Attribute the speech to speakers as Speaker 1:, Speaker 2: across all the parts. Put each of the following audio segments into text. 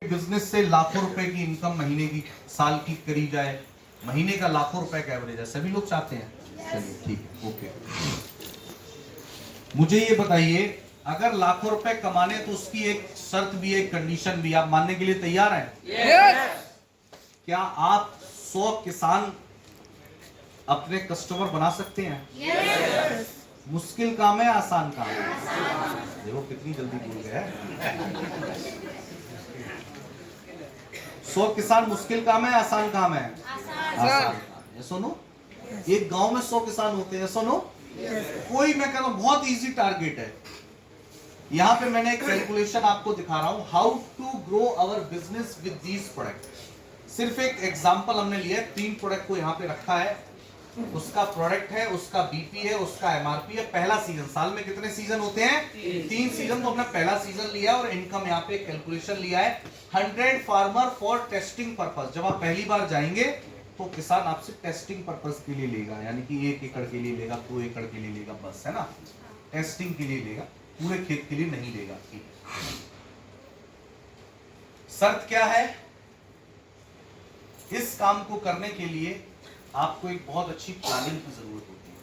Speaker 1: एक बिजनेस से लाखों रुपए की इनकम महीने की, साल की करी जाए, महीने का लाखों रुपए का एवरेज है, सभी लोग चाहते हैं? चलिए ठीक है, ओके। मुझे ये बताइए, अगर लाखों रुपए कमाने तो उसकी एक शर्त भी है, एक कंडीशन भी, आप मानने के लिए तैयार हैं?
Speaker 2: Yes.
Speaker 1: क्या आप 100 किसान अपने कस्टमर बना सकते हैं?
Speaker 2: Yes.
Speaker 1: मुश्किल काम है, आसान काम है? देखो कितनी जल्दी भूल गए। 100 किसान मुश्किल काम है, आसान काम है? आसान काम है। सुनो, एक गांव में 100 किसान होते हैं, सुनो, कोई, मैं कह रहा हूं बहुत इजी टारगेट है। यहां पे मैंने एक कैलकुलेशन आपको दिखा रहा हूं, how to grow our business with these product. सिर्फ एक एग्जांपल हमने लिया है, 3 प्रोडक्ट को यहां पे रखा है, उसका प्रोडक्ट है, उसका बीपी है, उसका एमआरपी है। पहला सीजन, साल में कितने सीजन होते हैं? 3 सीजन। तो हमने पहला सीजन लिया और इनकम यहाँ पे कैलकुलेशन लिया है, 100 फार्मर फॉर टेस्टिंग पर्पस। जब आप पहली बार जाएंगे तो किसान आपसे टेस्टिंग पर्पस के लिए लेगा, यानी कि 1 एकड़ के लिए लेगा, 2 एकड़ के लिए लेगा, बस, है ना, टेस्टिंग के लिए लेगा, पूरे खेत के लिए नहीं लेगा। ठीक है, शर्त क्या है? इस काम को करने के लिए आपको एक बहुत अच्छी प्लानिंग की जरूरत होती है।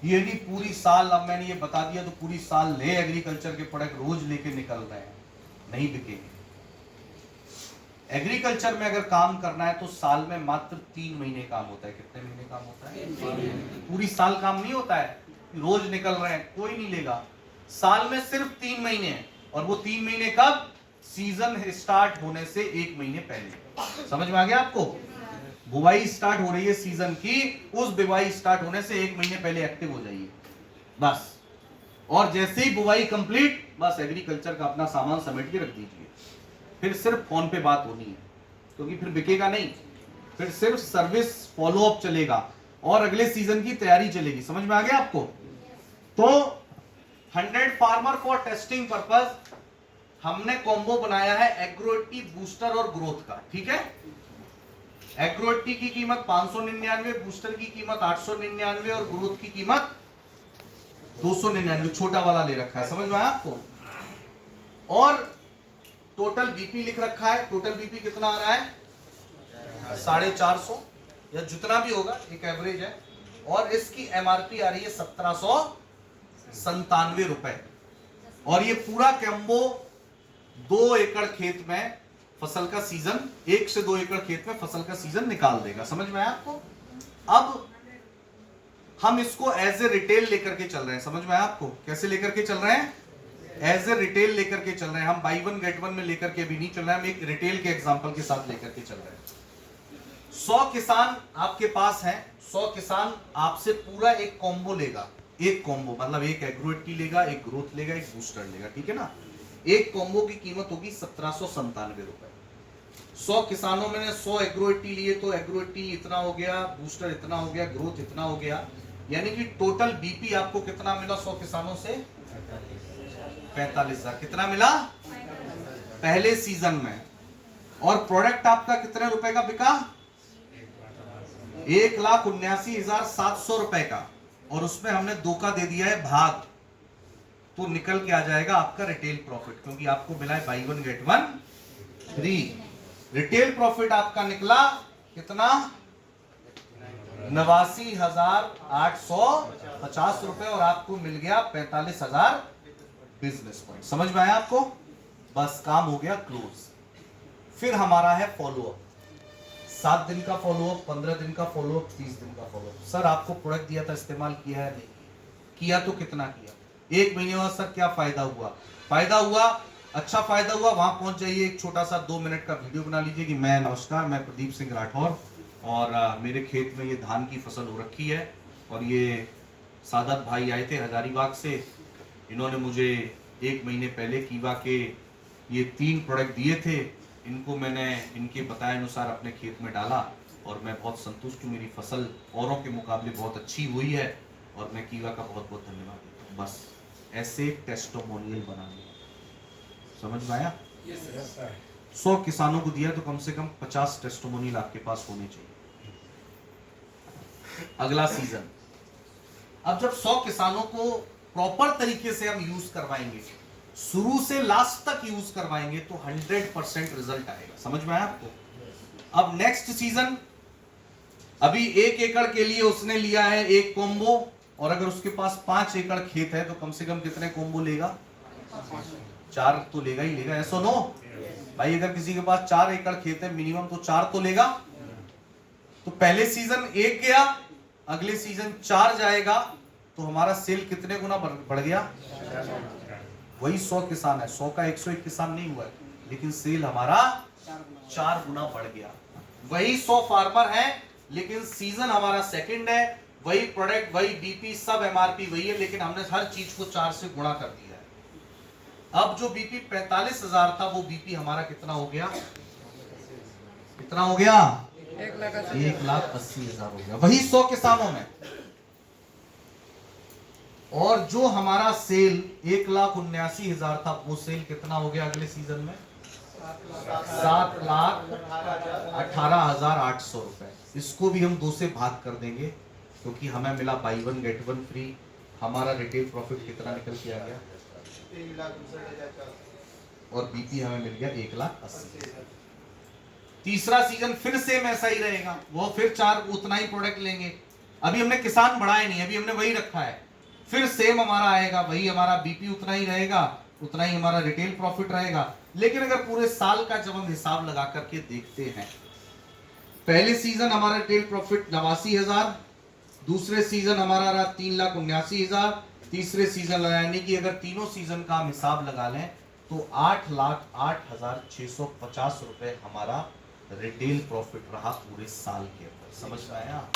Speaker 1: ये नहीं पूरी साल, अब मैंने ये बता दिया तो पूरी साल नए एग्रीकल्चर के प्रोडक्ट रोज लेके निकल रहे हैं, नहीं बिकेंगे। एग्रीकल्चर में अगर काम करना है तो साल में मात्र 3 महीने काम होता है। कितने महीने काम होता है? पूरी साल काम नहीं होता है, रोज निकल रहे हैं, कोई नहीं लेगा। साल में सिर्फ 3 महीने हैं, और वो 3 महीने कब? सीजन स्टार्ट होने से 1 महीने पहले। समझ में आ गया आपको? बुवाई स्टार्ट हो रही है सीजन की, उस बुवाई स्टार्ट होने से 1 महीने पहले एक्टिव हो जाइए, बस। और जैसे ही बुवाई कंप्लीट, बस एग्रीकल्चर का अपना सामान समेट के रख दीजिए। फिर सिर्फ फोन पे बात होनी है, क्योंकि फिर बिकेगा नहीं। फिर सिर्फ सर्विस फॉलोअप चलेगा और अगले सीजन की तैयारी चलेगी। समझ में आ गया आपको? तो 100 फार्मर फॉर टेस्टिंग पर्पस हमने कॉम्बो बनाया है एग्रो-80 बूस्टर और ग्रोथ का। ठीक है, एग्रो-80 की कीमत 599, बूस्टर की कीमत 899 और ग्रोथ की कीमत 299। छोटा वाला ले रखा है, समझ में आया आपको? और टोटल बीपी लिख रखा है। टोटल बीपी कितना आ रहा है? 450 या जितना भी होगा, एक एवरेज है। और इसकी एमआरपी आ रही है 1797 रुपए। और ये पूरा कैम्बो 2 एकड़ खेत में फसल का सीजन, 1 से 2 एकड़ खेत में फसल का सीजन निकाल देगा। समझ में आया आपको? अब हम इसको एज ए रिटेल लेकर के चल रहे हैं। समझ में आया आपको? कैसे लेकर के चल रहे हैं? एज ए रिटेल लेकर के चल रहे हैं। हम बाई 1 गेट 1 में लेकर के भी नहीं चल रहे हैं, हम एक रिटेल के एग्जांपल के साथ लेकर के चल रहे हैं। 100 किसान आपके पास हैं, 100 किसान आपसे पूरा एक कॉम्बो लेगा। एक कॉम्बो मतलब एक एग्रो-80 लेगा, एक ग्रोथ लेगा, एक बूस्टर लेगा। ठीक है ना? एक कॉम्बो की कीमत होगी 1797 रुपए। 100 किसानों में 100 एग्रो-80 लिए तो एग्रो-80 इतना हो गया, बूस्टर इतना हो गया, ग्रोथ इतना हो गया, यानी कि टोटल बीपी आपको कितना मिला 100 किसानों से? 45,000। कितना मिला पहले सीजन में? और प्रोडक्ट आपका कितने रुपए का बिका? 1,79,700 रुपए का। और उसमें हमने 2 का दे दिया है भाग, तो निकल के आ जाएगा आपका रिटेल प्रॉफिट, क्योंकि आपको मिला है buy 1 get 1 free. Retail profit आपका निकला कितना? 89,850 रुपए, और आपको मिल गया 45,000 बिजनेस पॉइंट। समझ में आया आपको? बस काम हो गया क्लोज। फिर हमारा है फॉलोअप, 7 दिन का फॉलोअप, 15 दिन का फॉलोअप, 30 दिन का फॉलोअप। सर आपको प्रोडक्ट दिया था, इस्तेमाल किया है? नहीं किया तो कितना किया? 1 महीने बाद सर क्या फायदा हुआ? फायदा हुआ, अच्छा फायदा हुआ, वहां पहुंच जाइए, एक छोटा सा 2 मिनट का वीडियो बना लीजिए कि मैं, नमस्कार, मैं प्रदीप सिंह राठौर, और मेरे खेत में ये धान की फसल हो रखी है, और ये सादत भाई आए थे हजारीबाग से, इन्होंने मुझे 1 महीने पहले कीवा के ये 3 प्रोडक्ट दिए थे, इनको मैंने इनके बताए अनुसार अपने खेत में डाला, और मैं बहुत संतुष्ट हूँ, मेरी फसल औरों के मुकाबले बहुत अच्छी हुई है, और मैं कीवा का बहुत बहुत धन्यवाद देता हूँ। बस ऐसे टेस्टिमोनियल बना लिया। समझ में आया? 100 किसानों को दिया तो कम से कम 50 टेस्टिमोनियल आपके पास होने चाहिए। अगला सीजन, अब जब 100 किसानों को प्रॉपर तरीके से हम यूज करवाएंगे, शुरू से लास्ट तक यूज करवाएंगे तो 100% रिजल्ट आएगा। समझ में आया आपको? अब नेक्स्ट सीजन, अभी 1 एकड़ के लिए उसने लिया है 1 कोम्बो, और अगर उसके पास 5 एकड़ खेत है तो कम से कम कितने कोम्बो लेगा? 4 तो लेगा ही लेगा। ऐसा नो भाई, अगर किसी के पास 4 एकड़ खेत है मिनिमम तो 4 तो लेगा। तो पहले सीजन 1 गया, अगले सीजन 4 जाएगा, तो हमारा सेल कितने गुना बढ़ गया? वही 100 किसान है, 100 का 101 किसान नहीं हुआ है, लेकिन सेल हमारा 4 गुना बढ़ गया। वही 100 फार्मर है, लेकिन सीजन हमारा सेकंड है, वही प्रोडक्ट, वही बीपी, सब एमआरपी वही है, लेकिन हमने हर चीज को 4 से गुणा कर दिया है। अब जो बीपी 45,000 था, वो बीपी हमारा कितना हो गया? कितना हो गया? 1,80,000 हो गया, वही 100 किसानों में। और जो हमारा सेल 1,79,000 था, वो सेल कितना हो गया अगले सीजन में? 7,18,800 रुपए। इसको भी हम 2 से भाग कर देंगे, क्योंकि हमें मिला बाई 1 गेट 1 फ्री। हमारा रिटेल प्रॉफिट कितना निकल के आ गया? 3,62,000, और बीपी हमें मिल गया 1,80,000। तीसरा सीजन फिर सेम ऐसा ही रहेगा, वो फिर 4 उतना ही प्रोडक्ट लेंगे। अभी हमने किसान बढ़ाए नहीं, अभी हमने वही रखा है। फिर सेम हमारा आएगा, वही हमारा बीपी उतना ही रहेगा, उतना ही हमारा रिटेल प्रॉफिट रहेगा। लेकिन अगर पूरे साल का जब हम हिसाब लगा करके देखते हैं, पहले सीजन हमारा रिटेल प्रॉफिट 89,000, दूसरे सीजन हमारा रहा 3,79,000, तीसरे सीजन यानी कि अगर तीनों सीजन का हम हिसाब लगा लें तो 8,08,650 रुपए हमारा रिटेल प्रॉफिट रहा पूरे साल के अंदर। समझ में आया?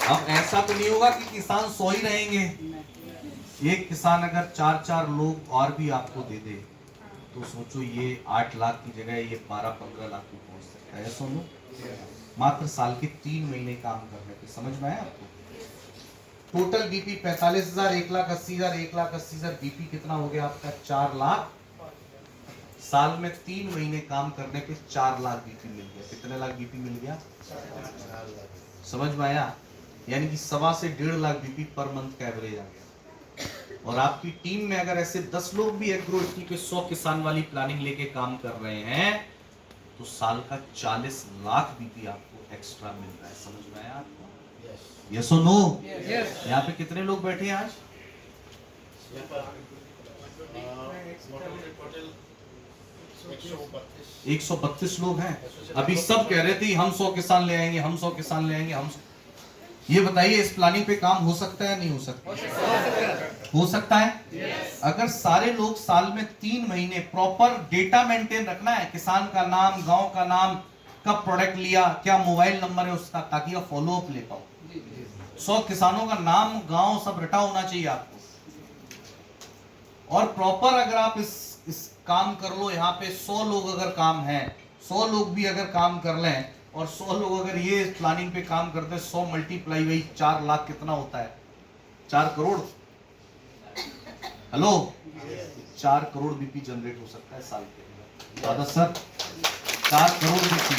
Speaker 1: अब ऐसा तो नहीं होगा कि किसान 100 ही रहेंगे। एक किसान अगर 4-4 लोग और भी आपको दे दे, तो सोचो ये 8 लाख की जगह ये 12-15 लाख की पहुंच सकता है। सुनो, मात्र साल के 3 महीने काम करने पे। समझ में आया आपको? टोटल बीपी 45,000, 1,80,000, 1,80,000 बीपी कितना हो गया आपका? 4 लाख। साल में 3 महीने काम करने पे 4 लाख बीपी मिल गया। कितने लाख बीपी मिल गया? 4 लाख। समझ में आया? यानी कि 1.25 से 1.5 लाख बीपी पर मंथ का एवरेज आ गया। और आपकी टीम में अगर ऐसे 10 लोग भी एग्रो इक्की पे 100 किसान वाली प्लानिंग लेके काम कर रहे हैं, तो साल का 40 लाख बीपी आपको एक्स्ट्रा मिल रहा है। समझ में आया आपको? यस और नो? यहाँ पे कितने लोग बैठे हैं आज? 132 लोग हैं। अभी सब कह रहे थे हम 100 किसान ले आएंगे, हम 100 किसान ले आएंगे, हम। ये बताइए, इस प्लानिंग पे काम हो सकता है नहीं हो सकता? हो सकता है। अगर सारे लोग साल में 3 महीने प्रॉपर डेटा मेंटेन रखना है, किसान का नाम, गांव का नाम, कब प्रोडक्ट लिया, क्या मोबाइल नंबर है उसका, ताकि आप फॉलो अप ले पाओ। 100 किसानों का नाम, गांव सब रटा होना चाहिए आपको। और प्रॉपर अगर आप इस काम कर लो, यहाँ पे 100 लोग अगर काम है, 100 लोग भी अगर काम कर लें, और 100 लोग अगर ये प्लानिंग पे काम करते हैं, 100 मल्टीप्लाई वही 4 लाख कितना होता है? 4 crore. Hello, 4 crore BP generate हो सकता है साल के अंदर। दादा सर, 4 करोड़ बीपी।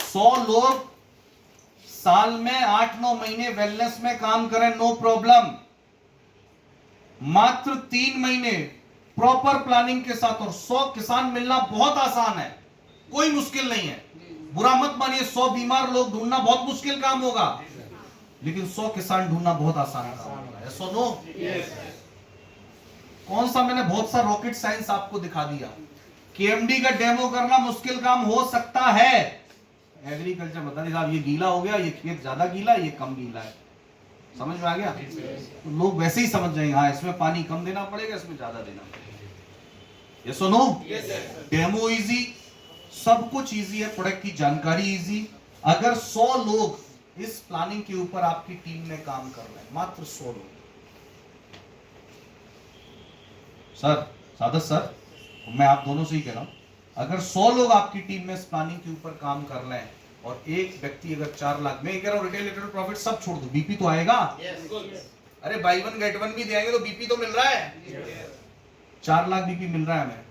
Speaker 1: 100 लोग साल में 8-9 महीने वेलनेस में काम करें, नो प्रॉब्लम। मात्र 3 महीने प्रॉपर प्लानिंग के साथ, और 100 किसान मिलना बहुत आसान है, कोई मुश्किल नहीं है। बुरा मत मानिए, 100 बीमार लोग ढूंढना बहुत मुश्किल काम होगा, लेकिन 100 किसान ढूंढना बहुत आसान काम होगा। ऐसा नो? कौन सा मैंने बहुत सा रॉकेट साइंस आपको दिखा दिया। केएमडी का डेमो करना मुश्किल काम हो सकता है। एग्रीकल्चर बता दी साहब, ये गीला हो गया, ये खेत ज्यादा गीला है, ये कम गीला है। समझ में आ गया? तो लोग वैसे ही समझ जाएंगे, हाँ इसमें पानी कम देना पड़ेगा, इसमें ज्यादा देना पड़ेगा। यस और नो? डेमो इजी, सब कुछ इजी है, प्रोडक्ट की जानकारी इजी। अगर 100 लोग इस प्लानिंग के ऊपर आपकी टीम में काम कर रहे हैं, मात्र 100 लोग। सर, सादत सर, मैं आप दोनों से ही कह रहा हूं, अगर 100 लोग आपकी टीम में इस प्लानिंग के ऊपर काम कर रहे हैं, और एक व्यक्ति अगर 4 लाख, मैं कह रहा हूं रिटेल प्रॉफिट सब छोड़ दो, बीपी तो आएगा। अरे बाई 1 गेट 1 भी देंगे तो बीपी तो मिल रहा है। 4 लाख बीपी मिल रहा है हमें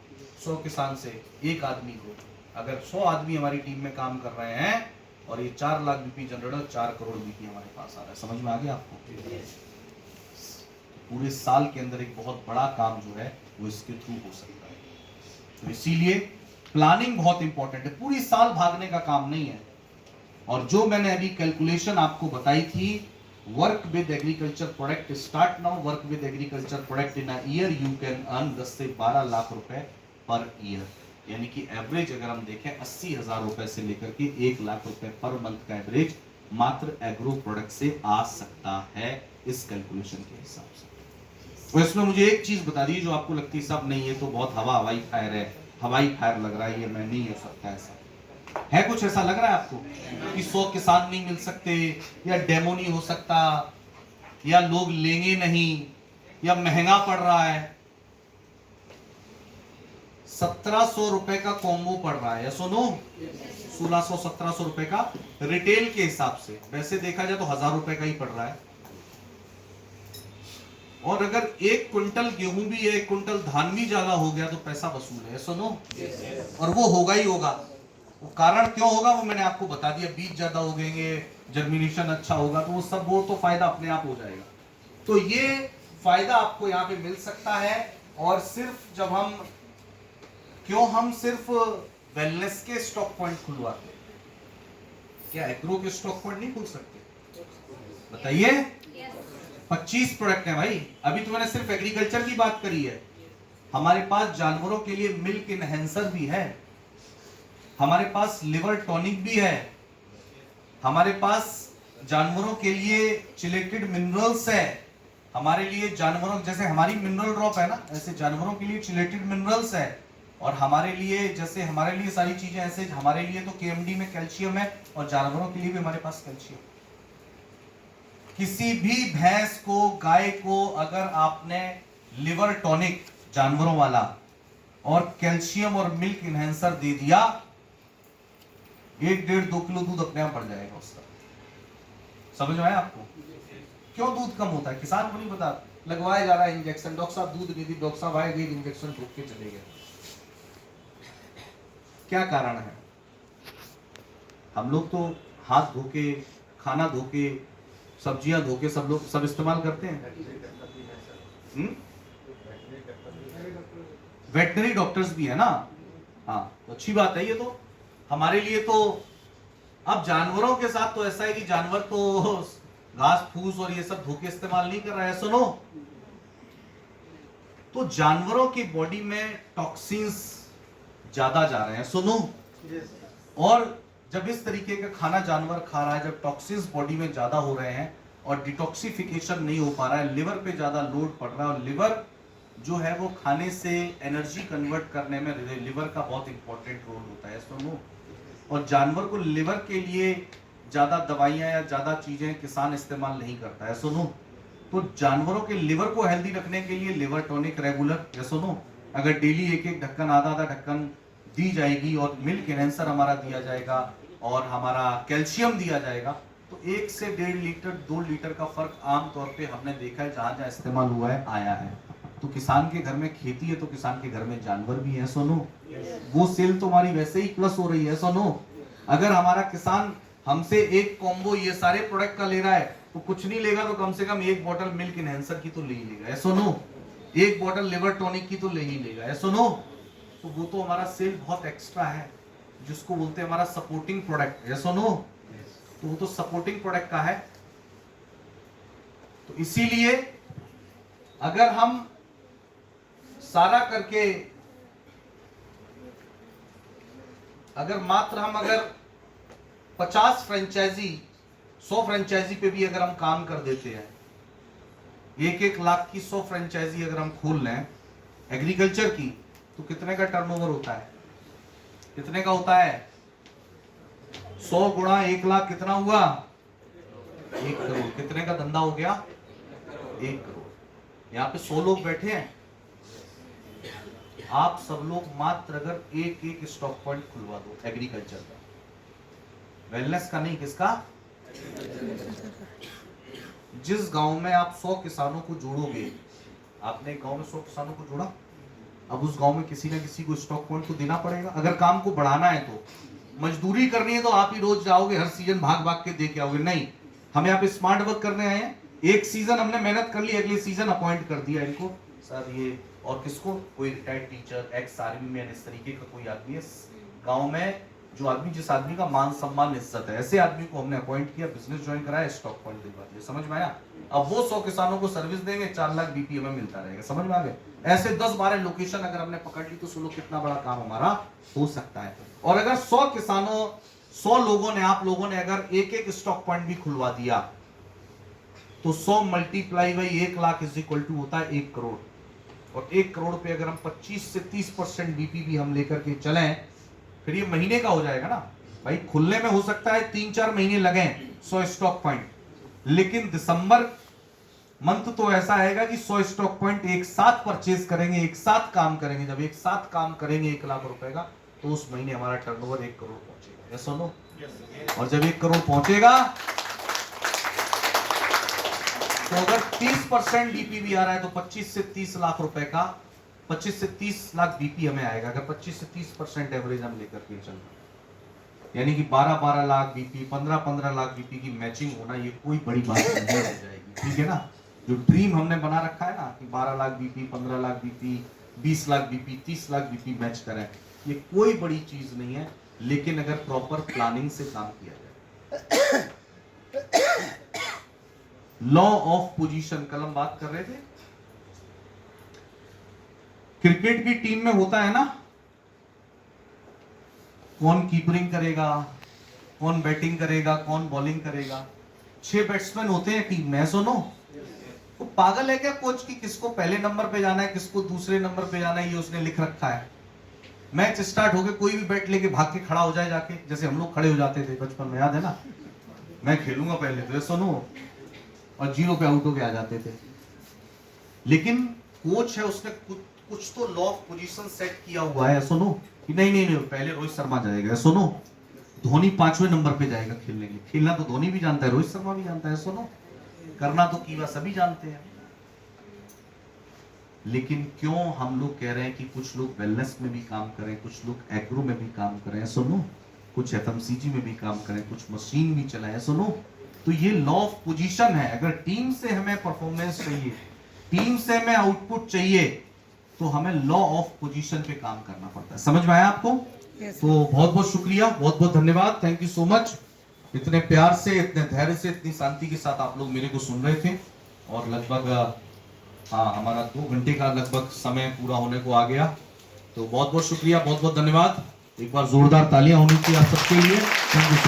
Speaker 1: 100 किसान से एक आदमी को। अगर 100 आदमी हमारी टीम में काम कर रहे हैं और ये 4 lakh BP generator 4 crore BP हमारे पास आ रहा है। समझ में आ गया आपको? पूरे साल के अंदर एक बहुत बड़ा काम जो है वो इसके थ्रू हो सकता है। तो इसीलिए प्लानिंग बहुत इंपॉर्टेंट है, पूरी साल भागने का काम नहीं है। और जो मैंने अभी कैलकुलेशन आपको बताई थी, work with agriculture product, start now work with agriculture product in a year you can earn 10 से 12 लाख रुपए पर ईयर। यानी कि एवरेज अगर हम देखें 80,000 रुपए से लेकर के 1 लाख रुपए पर मंथ का एवरेज मात्र एग्रो प्रोडक्ट से आ सकता है, इस कैलकुलेशन के हिसाब से। तो इसमें मुझे एक चीज बता दी जो आपको लगती है सब नहीं, है तो बहुत हवाई फायर है, हवाई फायर लग रहा है, ये मैं नहीं हो सकता ऐसा है। कुछ ऐसा लग रहा है आपको कि 100 किसान नहीं मिल सकते, या डेमो नहीं हो सकता, या लोग लेंगे नहीं, या महंगा पड़ रहा है? 1700 रुपए का कॉम्बो पड़ रहा है, या सुनो 1600-1700 रुपए का रिटेल के हिसाब से। वैसे देखा जाए तो 1000 रुपए का ही पड़ रहा है। और अगर 1 क्विंटल गेहूं भी है, 1 क्विंटल धान भी ज्यादा हो गया तो पैसा वसूल है, सुनो। और वो होगा ही होगा। वो कारण क्यों होगा वो मैंने आपको बता दिया, बीज ज्यादा उगेंगे, जर्मिनेशन अच्छा होगा, तो वो तो फायदा अपने आप हो जाएगा। तो ये फायदा आपको यहाँ पे मिल सकता है। और सिर्फ जब हम सिर्फ वेलनेस के स्टॉक पॉइंट खुलवाते, क्या एग्रो के स्टॉक पॉइंट नहीं खुल सकते? बताइए। 25 प्रोडक्ट है भाई। अभी तो मैंने सिर्फ एग्रीकल्चर की बात करी है। हमारे पास जानवरों के लिए मिल्क इनहेंसर भी है, हमारे पास लिवर टॉनिक भी है, हमारे पास जानवरों के लिए चिलेटेड मिनरल्स है, हमारे लिए जानवरों जैसे हमारी मिनरल ड्रॉप है ना, ऐसे जानवरों के लिए चिलेटेड मिनरल्स है। और हमारे लिए जैसे हमारे लिए सारी चीजें ऐसे, हमारे लिए तो केएमडी में कैल्शियम है, और जानवरों के लिए भी हमारे पास कैल्शियम। किसी भी भैंस को, गाय को अगर आपने लिवर टॉनिक जानवरों वाला और कैल्शियम और मिल्क इनहेंसर दे दिया, 1-1.5-2 किलो दूध अपने आप बढ़ जाएगा उसका। समझ में आया आपको? क्यों दूध कम होता है? किसान को नहीं पता, लगवाया जा रहा है इंजेक्शन, डॉक्टर साहब दूध नहीं दी, डॉक्टर साहब आए, एक इंजेक्शन ठोक के चले गए। क्या कारण है? हम लोग तो हाथ धो के, खाना धो के, सब्जियां धो के सब इस्तेमाल करते हैं। वेटनरी डॉक्टर्स भी है ना, हाँ, तो अच्छी बात है ये तो हमारे लिए। तो अब जानवरों के साथ तो ऐसा है कि जानवर तो घास फूस और ये सब धो के इस्तेमाल नहीं कर रहा है, सुनो। तो जानवरों की बॉडी में टॉक्सिन्स ज्यादा जा रहे हैं, सुनो। और जब इस तरीके का खाना जानवर खा रहा है, जब टॉक्सिन्स बॉडी में ज्यादा हो रहे हैं और डिटॉक्सिफिकेशन नहीं हो पा रहा है, लिवर पे ज्यादा लोड पड़ रहा है, और लिवर जो है वो खाने से एनर्जी कन्वर्ट करने में लिवर का बहुत इंपॉर्टेंट रोल होता है, सुनो। और जानवर को लिवर के लिए ज्यादा दवाइयां या ज्यादा चीजें किसान इस्तेमाल नहीं करता है, सुनो। तो जानवरों के लिवर को हेल्दी रखने के लिए लिवर टॉनिक रेगुलर, या सुनो, अगर डेली 1-1 ढक्कन, आधा ढक्कन दी जाएगी, और मिल्क एनहेंसर हमारा दिया जाएगा, और हमारा कैल्शियम दिया जाएगा, तो 1 से 1.5 लीटर 2 लीटर का फर्क आमतौर पे हमने देखा है, जहां जहां इस्तेमाल हुआ है आया है। तो किसान के घर में खेती है तो किसान के घर में जानवर भी है, सुनो। वो सेल तो हमारी वैसे ही प्लस हो रही है, सुनो। अगर हमारा किसान हमसे एक कॉम्बो ये सारे प्रोडक्ट का ले रहा है, तो कुछ नहीं लेगा तो कम से कम 1 बोतल मिल्क इनहेंसर की तो ले ही लेगा, सुनो। 1 बोतल लिवर टॉनिक की तो ले ही लेगा, सुनो। तो वो तो हमारा सेल बहुत एक्स्ट्रा है, जिसको बोलते हैं हमारा सपोर्टिंग प्रोडक्ट, है सुनो। तो वो तो सपोर्टिंग प्रोडक्ट का है। तो इसीलिए अगर हम सारा करके, अगर 50 फ्रेंचाइजी 100 फ्रेंचाइजी पे भी अगर हम काम कर देते हैं, 1-1 लाख की 100 फ्रेंचाइजी अगर हम खोल लें एग्रीकल्चर की, तो कितने का टर्नओवर होता है? कितने का होता है? 100 गुणा 1 लाख कितना हुआ? 1 करोड़। कितने का धंधा हो गया? 1 करोड़। यहाँ पे 100 लोग बैठे हैं, आप सब लोग मात्र अगर 1-1 स्टॉक पॉइंट खुलवा दो एग्रीकल्चर का, वेलनेस का नहीं, किसका? जिस गांव में आप 100 किसानों को जोड़ोगे, आपने एक गांव में 100 किसानों को जोड़ा, अब उस गांव में किसी ना किसी को स्टॉक पॉइंट तो देना पड़ेगा अगर काम को बढ़ाना है तो। मजदूरी करनी है तो आप ही रोज जाओगे, हर सीजन भाग भाग के दे के आओगे, नहीं। हम यहाँ पे स्मार्ट वर्क करने आए हैं। एक सीजन हमने मेहनत कर ली, अगले सीजन अपॉइंट कर दिया इनको सर ये, और किसको, कोई retired teacher, ex army man, इस तरीके का कोई आदमी है गांव में, जो आदमी, जिस आदमी का मान सम्मान इज्जत है, ऐसे आदमी को हमने अपॉइंट किया, बिजनेस ज्वाइन कराया, स्टॉक पॉइंट दिलवा दिया। समझ में आया? अब वो 100 किसानों को सर्विस देंगे, 4 लाख बीपी हमें मिलता रहेगा। समझ में आ गए? ऐसे 10-12 लोकेशन अगर हमने पकड़ ली तो सुनो कितना बड़ा काम हमारा हो सकता है। और अगर 100 किसानों, 100 लोगों ने, आप लोगों ने अगर एक स्टॉक पॉइंट भी खुलवा दिया तो 100 multiply by 1 lakh is equal to होता है 1 करोड़। और 1 करोड़ पे अगर हम 25 से 30% बीपी भी हम लेकर के चलें, फिर ये महीने का हो जाएगा ना भाई। खुलने में हो सकता है 3-4 महीने लगे 100 स्टॉक पॉइंट, लेकिन दिसंबर मंथ तो ऐसा आएगा कि 100 स्टॉक पॉइंट एक साथ परचेज करेंगे, एक साथ काम करेंगे। जब एक साथ काम करेंगे 1 लाख रुपए का, तो उस महीने हमारा टर्नओवर 1 करोड़ पहुंचेगा। यस और नो? और जब 1 करोड़ पहुंचेगा तो अगर 30% बीपी भी आ रहा है तो 25 से 30 लाख रुपए का, 25 से 30 लाख बीपी हमें आएगा अगर 25 से 30% एवरेज हम लेकर के चल रहे हैं। यानी कि 12-12 लाख बीपी, 15-15 लाख बीपी की मैचिंग होना ये कोई बड़ी बात नहीं हो जाएगी। ठीक है ना? जो ड्रीम हमने बना रखा है ना कि 12 lakh BP, 15 lakh BP, 20 lakh BP, 30 lakh BP match करें, ये कोई बड़ी चीज नहीं है, लेकिन अगर प्रॉपर प्लानिंग से काम किया जाए। लॉ ऑफ पोजीशन, कल हम बात कर रहे थे। क्रिकेट की टीम में होता है ना, कौन कीपरिंग करेगा, कौन बैटिंग करेगा, कौन बॉलिंग करेगा। 6 बैट्समैन होते हैं टीम में, सुनो। तो पागल है क्या कोच की किसको पहले नंबर पे जाना है, किसको दूसरे नंबर पे जाना है, ये उसने लिख रखा है। मैच स्टार्ट हो गया, कोई भी बैट लेके भाग के खड़ा हो जाए जाके, जैसे हम लोग खड़े हो जाते थे बचपन में, याद है ना? मैं खेलूंगा पहले तो, सुनो, और 0 पे आउट होके आ जाते थे। लेकिन कोच है, उसने कुछ तो लॉ ऑफ पोजीशन सेट किया हुआ है, सुनो, कि नहीं नहीं नहीं पहले रोहित शर्मा जाएगा, सुनो, धोनी 5वें नंबर पे जाएगा खेलने के लिए। खेलना तो धोनी भी जानता है, रोहित शर्मा भी जानता है, सुनो, करना तो कीवा सभी जानते हैं। लेकिन क्यों हम लोग कह रहे हैं कि कुछ लोग वेलनेस में भी काम करें, कुछ लोग एग्रो में भी काम करें, सुनो, कुछ एफएमसीजी में भी काम करें, कुछ मशीन भी चलाएं, सुनो। तो ये लॉ ऑफ पोजीशन है। अगर टीम से हमें परफॉर्मेंस चाहिए, टीम से हमें आउटपुट चाहिए, तो हमें लॉ ऑफ पोजीशन पे काम करना पड़ता है। समझ में आया आपको? तो बहुत बहुत शुक्रिया, बहुत बहुत धन्यवाद, थैंक यू सो मच। इतने प्यार से, इतने धैर्य से, इतनी शांति के साथ आप लोग मेरे को सुन रहे थे। और लगभग हाँ, हमारा 2 घंटे का लगभग समय पूरा होने को आ गया। तो बहुत बहुत शुक्रिया, बहुत बहुत धन्यवाद। एक बार जोरदार तालियां होनी चाहिए आप सबके लिए। Thank you.